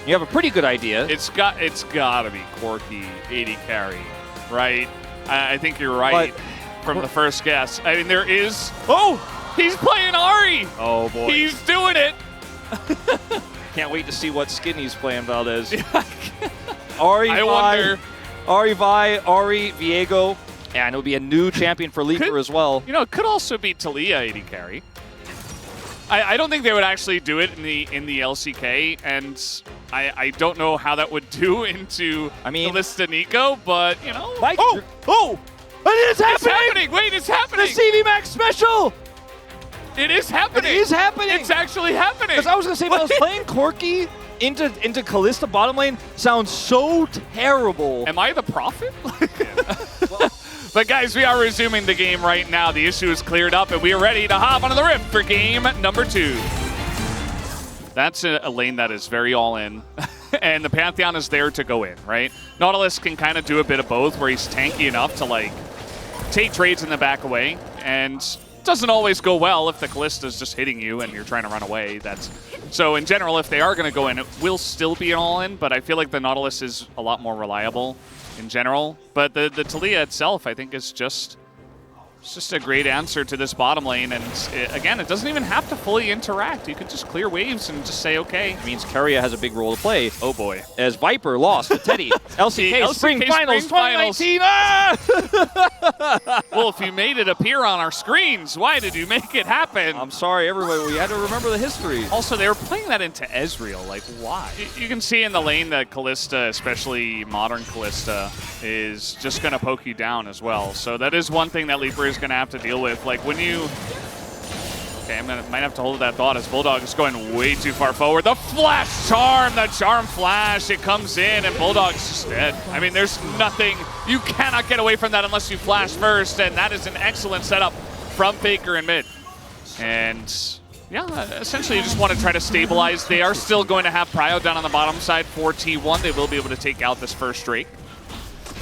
You have a pretty good idea. It's gotta be Corki 80 carry, right? I think you're right from the first guess. I mean, there is. Oh, he's playing Ahri. Oh boy, he's doing it. Can't wait to see what skin he's playing, Valdez. Ahri, I wonder. Ahri Vi, Ahri, Viego, and it'll be a new champion for Leaper as well. You know, it could also be Talia 80 carry. I don't think they would actually do it in the LCK, and I don't know how that would do into Kalista Nico, but you know. Oh! It is happening! It's happening! Wait, it's happening! The CV Max special! It is happening! It is happening! It's actually happening! Because I was going to say, if I was playing Corki into Kalista bottom lane, sounds so terrible. Am I the prophet? But guys, we are resuming the game right now. The issue is cleared up, and we are ready to hop onto the Rift for game number 2. That's a lane that is very all-in, and the Pantheon is there to go in, right? Nautilus can kind of do a bit of both, where he's tanky enough to, like, take trades in the back away, and doesn't always go well if the Kalista's just hitting you and you're trying to run away. So in general, if they are going to go in, it will still be an all-in, but I feel like the Nautilus is a lot more reliable in general. But the Talia itself, I think, is just a great answer to this bottom lane. And again, it doesn't even have to fully interact. You can just clear waves and just say, okay. It means Keria has a big role to play. Oh boy. As Viper lost to Teddy. LCK Spring Finals 2019. Ah! Well, if you made it appear on our screens, why did you make it happen? I'm sorry, everybody. We had to remember the history. Also, they were playing that into Ezreal. Like, why? You can see in the lane that Kalista, especially modern Kalista, is just going to poke you down as well. So that is one thing that Leaper is going to have to deal with. Like, when you... Okay, might have to hold that thought as Bulldog is going way too far forward. The flash charm, the charm flash, it comes in and Bulldog's just dead. I mean, there's nothing, you cannot get away from that unless you flash first, and that is an excellent setup from Faker in mid. And yeah, essentially you just want to try to stabilize. They are still going to have Prio down on the bottom side for T1. They will be able to take out this first Drake.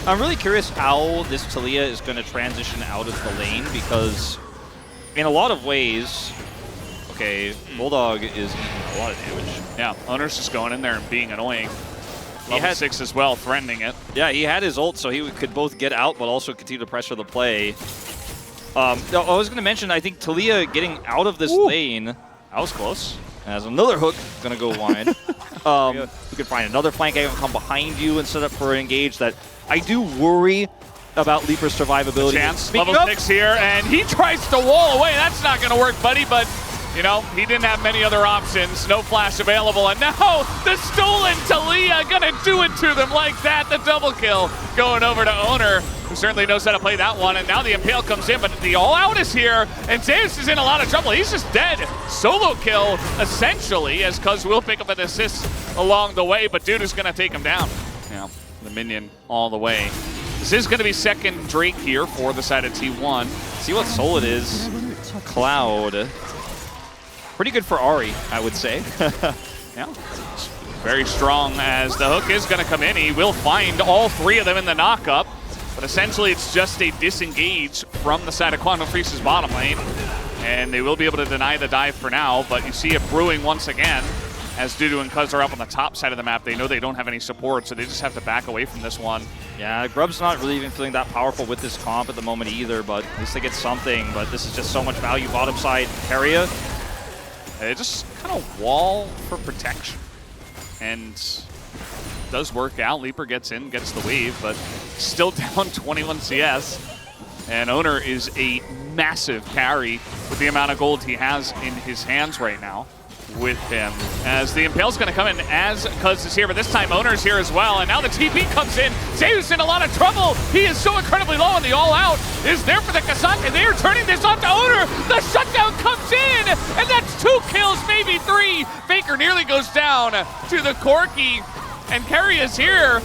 I'm really curious how this Talia is going to transition out of the lane, because in a lot of ways, okay, Bulldog is eating a lot of damage. Yeah, Owner's just going in there and being annoying. Level 6 as well, threatening it. Yeah, he had his ult, so he could both get out, but also continue to pressure the play. I was going to mention, I think Talia getting out of this lane. That was close. As another hook going to go wide. You can find another flank angle, come behind you and set up for an engage that I do worry about Leaper's survivability. Chance, level 6 here, and he tries to wall away. That's not going to work, buddy, but, you know, he didn't have many other options. No flash available, and now the stolen Talia going to do it to them like that. The double kill going over to Owner, who certainly knows how to play that one, and now the Impale comes in, but the all-out is here, and Zeus is in a lot of trouble. He's just dead. Solo kill, essentially, as Cuz will pick up an assist along the way, but dude is going to take him down. Yeah, the minion all the way. This is going to be second Drake here for the side of T1. See what soul it is. Cloud. Pretty good for Ahri, I would say. Yeah, very strong as the hook is going to come in. He will find all 3 of them in the knockup, but essentially it's just a disengage from the side of Quantum Freeze's bottom lane, and they will be able to deny the dive for now, but you see it brewing once again. As Dudu and Cuz are up on the top side of the map, they know they don't have any support, so they just have to back away from this one. Yeah, Grub's not really even feeling that powerful with this comp at the moment either, but at least they get something. But this is just so much value bottom side. Keria. They just kind of wall for protection. And does work out. Leaper gets in, gets the wave, but still down 21 CS. And Owner is a massive carry with the amount of gold he has in his hands right now with him. As the Impale's going to come in as Cuz is here, but this time Owner's here as well. And now the TP comes in. Zeus in a lot of trouble. He is so incredibly low, and the all-out is there for the Cassandra. They are turning this on to Owner. The shutdown comes in, and that's 2 kills, maybe 3. Faker nearly goes down to the Corki, and Keria is here.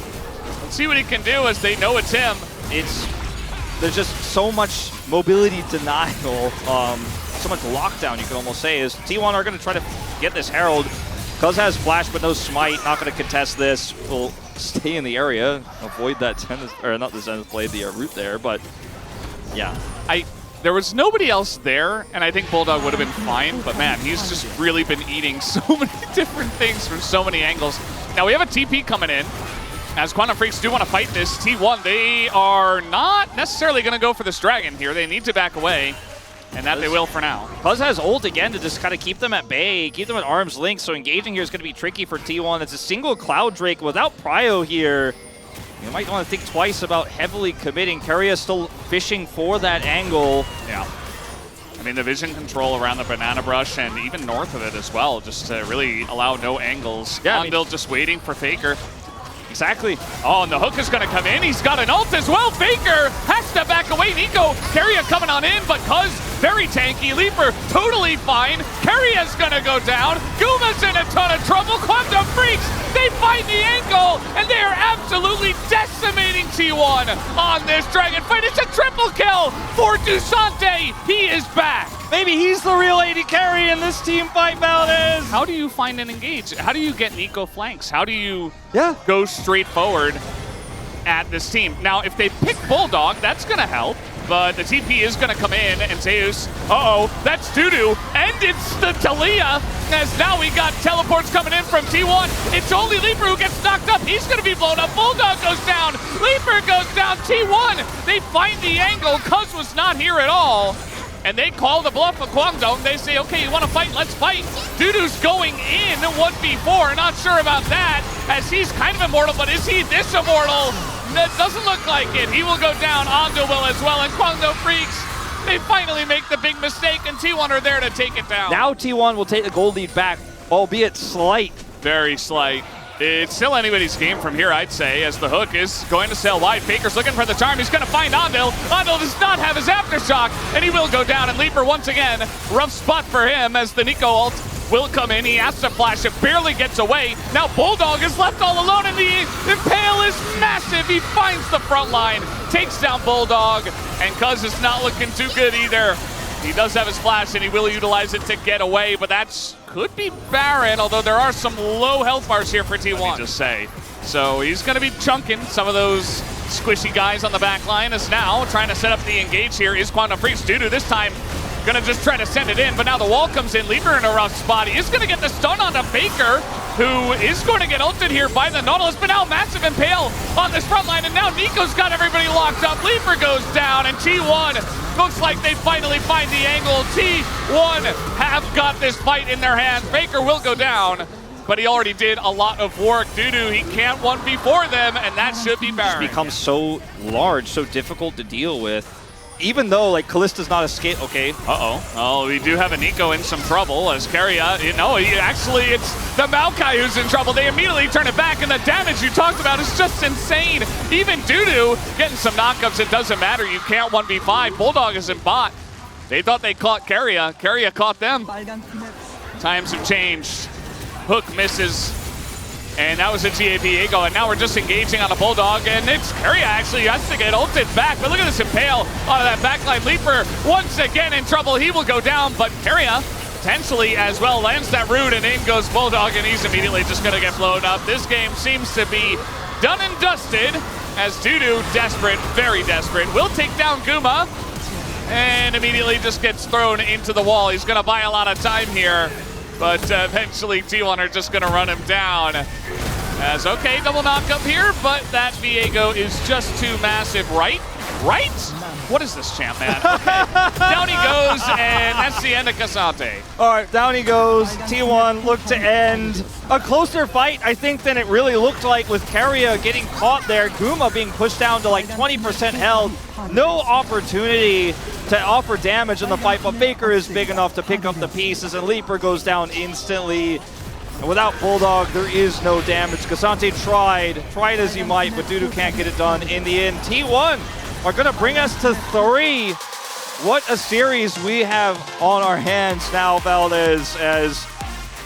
Let's see what he can do as they know it's him. There's just so much mobility denial, so much lockdown, you could almost say, is T1 are going to try to get this Herald. Cuz has flash but no smite, not going to contest this. Will stay in the area, avoid that Zenith, or not the Zenith blade, the root there, but yeah. There was nobody else there, and I think Bulldog would have been fine, but man, he's just really been eating so many different things from so many angles. Now we have a TP coming in, as Quantum Freaks do want to fight this. T1, they are not necessarily going to go for this dragon here. They need to back away, and that they will for now. Buzz has ult again to just kind of keep them at bay, keep them at arm's length, so engaging here is going to be tricky for T1. It's a single Cloud Drake without Prio here. You might want to think twice about heavily committing. Keria still fishing for that angle. Yeah. I mean, the vision control around the banana brush and even north of it as well, just to really allow no angles. Yeah, Ondil just waiting for Faker. Exactly. Oh, and the hook is going to come in. He's got an ult as well. Faker has to back away. Nico, Keria coming on in, but Cuz very tanky. Leaper totally fine. Keria's going to go down. Guma's in a ton of trouble. Quantum Freaks, they find the angle, and they are absolutely decimating T1 on this dragon fight. It's a triple kill for Dusante. He is back. Maybe he's the real AD carry in this team fight, Valdez. How do you find and engage? How do you get Nico flanks? How do you Yeah. go straight forward at this team? Now, if they pick Bulldog, that's going to help, but the TP is going to come in, and Zeus, uh-oh, that's Dudu, and it's the Talia, as now we got teleports coming in from T1. It's only Leaper who gets knocked up. He's going to be blown up. Bulldog goes down. Leaper goes down. T1, they find the angle. Cuz was not here at all. And they call the bluff of Guangdong. They say, okay, you want to fight? Let's fight. Dudu's going in 1v4. Not sure about that, as he's kind of immortal, but is he this immortal? That doesn't look like it. He will go down. Ondo will as well. And Guangdong Freaks, they finally make the big mistake, and T1 are there to take it down. Now T1 will take the gold lead back, albeit slight. Very slight. It's still anybody's game from here, I'd say, as the hook is going to sail wide. Faker's looking for the charm. He's going to find Ondil. Ondil does not have his aftershock, and he will go down. And Leaper, once again, rough spot for him as the Nico ult will come in. He has to flash it, barely gets away. Now Bulldog is left all alone, and the Impale is massive. He finds the front line, takes down Bulldog, and Cuz is not looking too good either. He does have his flash, and he will utilize it to get away, but that's could be Baron, although there are some low health bars here for T1. Let me just say. So he's going to be chunking some of those squishy guys on the back line, as now trying to set up the engage here is Quantum Freaks. Dudu this time going to just try to send it in, but now the wall comes in. Leaper in a rough spot. He is going to get the stun onto Faker, who is going to get ulted here by the Nautilus, but now massive Impale on this front line, and now Nico's got everybody locked up. Leaper goes down, and T1 looks like they finally find the angle. T1 have got this fight in their hands. Faker will go down, but he already did a lot of work. Dudu, he can't 1v4 them, and that should be Baron. It's become so large, so difficult to deal with. Even though, like, Kallista's not a skate, okay. Oh, we do have a Nico in some trouble as Keria, actually it's the Maokai who's in trouble. They immediately turn it back, and the damage you talked about is just insane. Even Dudu getting some knockups, it doesn't matter. You can't 1v5. Bulldog is in bot. They thought they caught Keria. Keria caught them. Times have changed. Hook misses. And that was a GAP-Ego, and now we're just engaging on a Bulldog, and it's Keria actually has to get ulted back, but look at this Impale onto that backline. Leaper once again in trouble. He will go down, but Keria potentially as well lands that root, and in goes Bulldog, and he's immediately just going to get blown up. This game seems to be done and dusted as Dudu, desperate, very desperate, will take down Guma, and immediately just gets thrown into the wall. He's going to buy a lot of time here, but eventually T1 are just going to run him down. As, okay, double knock up here, but that Viego is just too massive, right? Right? What is this, champ, man? Okay. Down he goes, and that's the end of K'Sante. All right, down he goes. T1 looked to end a closer fight, I think, than it really looked like, with Keria getting caught there. Guma being pushed down to like 20% health. No opportunity to offer damage in the fight, but Faker is big enough to pick up the pieces, and Leaper goes down instantly. And without Bulldog, there is no damage. K'Sante tried as he might, but Dudu can't get it done in the end. T1 are going to bring us to 3. What a series we have on our hands now, Valdez, as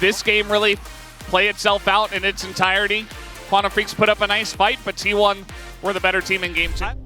this game really play itself out in its entirety. Quantum Freaks put up a nice fight, but T1 were the better team in game 2.